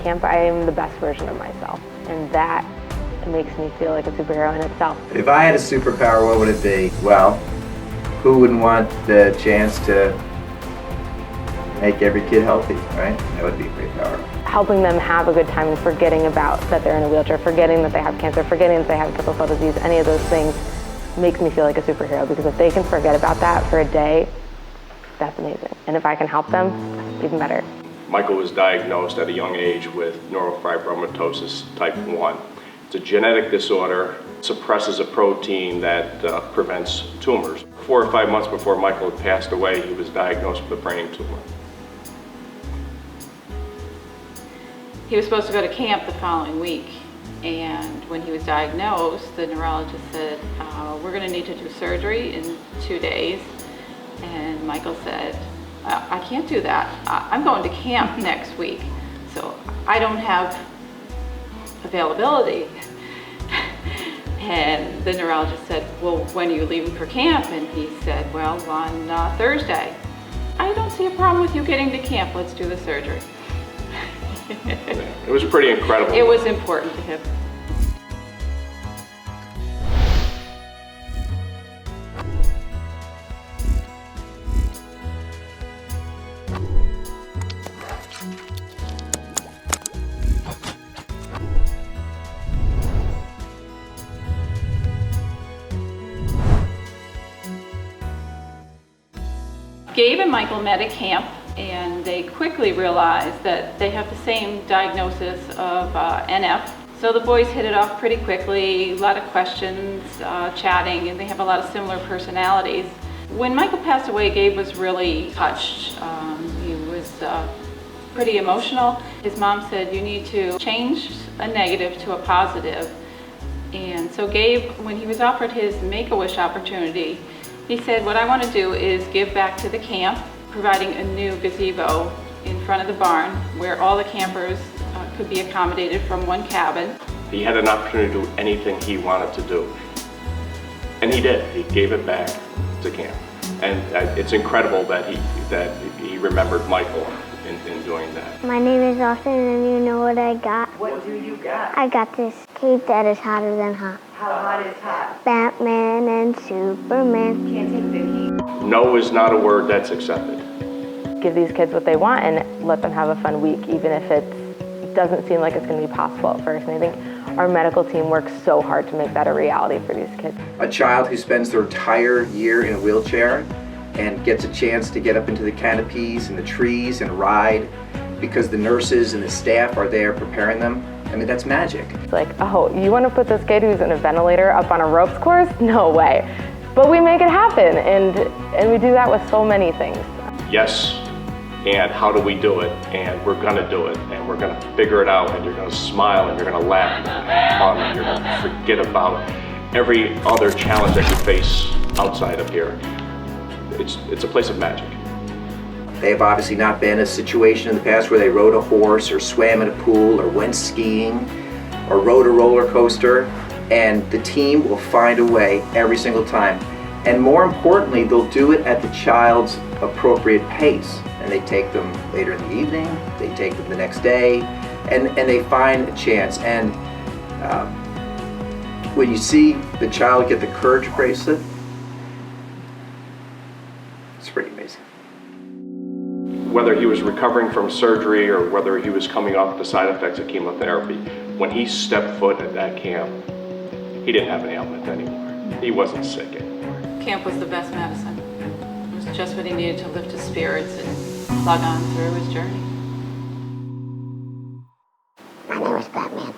camp, I am the best version of myself, and that makes me feel like a superhero in itself. If I had a superpower, what would it be? Well, who wouldn't want the chance to make every kid healthy, right? That would be a great power. Helping them have a good time and forgetting about that they're in a wheelchair, forgetting that they have cancer, forgetting that they have sickle cell disease, any of those things makes me feel like a superhero, because if they can forget about that for a day, that's amazing. And if I can help them, even better. Michael was diagnosed at a young age with neurofibromatosis type 1. It's a genetic disorder, suppresses a protein that prevents tumors. 4 or 5 months before Michael had passed away, he was diagnosed with a brain tumor. He was supposed to go to camp the following week, and when he was diagnosed, the neurologist said, we're going to need to do surgery in 2 days. And Michael said, I can't do that. I'm going to camp next week, so I don't have availability. And the neurologist said, well, when are you leaving for camp? And he said, well, on Thursday. I don't see a problem with you getting to camp. Let's do the surgery. It was pretty incredible. It was important to him. Gabe and Michael met at camp, and they quickly realized that they have the same diagnosis of NF. So the boys hit it off pretty quickly, a lot of questions, chatting, and they have a lot of similar personalities. When Michael passed away, Gabe was really touched. He was pretty emotional. His mom said, you need to change a negative to a positive. And so Gabe, when he was offered his Make-A-Wish opportunity, he said, what I want to do is give back to the camp, providing a new gazebo in front of the barn where all the campers could be accommodated from one cabin. He had an opportunity to do anything he wanted to do. And he did. He gave it back to camp. And it's incredible that he remembered Michael in doing that. My name is Austin, and you know what I got? What do you got? I got this cape that is hotter than hot. How hot is hot? Batman and Superman. Can't take the heat. No is not a word that's accepted. Give these kids what they want and let them have a fun week, even if it doesn't seem like it's going to be possible at first. And I think our medical team works so hard to make that a reality for these kids. A child who spends their entire year in a wheelchair and gets a chance to get up into the canopies and the trees and ride because the nurses and the staff are there preparing them. I mean, that's magic. It's like, oh, you want to put this kid who's in a ventilator up on a ropes course? No way. But we make it happen, and we do that with so many things. Yes, and how do we do it? And we're gonna do it, and we're gonna figure it out, and you're gonna smile, and you're gonna laugh, and you're gonna have fun, and you're gonna forget about every other challenge that you face outside of here. It's a place of magic. They have obviously not been in a situation in the past where they rode a horse or swam in a pool or went skiing or rode a roller coaster, and the team will find a way every single time. And more importantly, they'll do it at the child's appropriate pace. And they take them later in the evening, they take them the next day, and they find a chance. And when you see the child get the Courage bracelet, it's pretty amazing. Whether he was recovering from surgery or whether he was coming off the side effects of chemotherapy, when he stepped foot at that camp, he didn't have an ailment anymore. He wasn't sick anymore. Camp was the best medicine. It was just what he needed to lift his spirits and plug on through his journey. My name is Batman.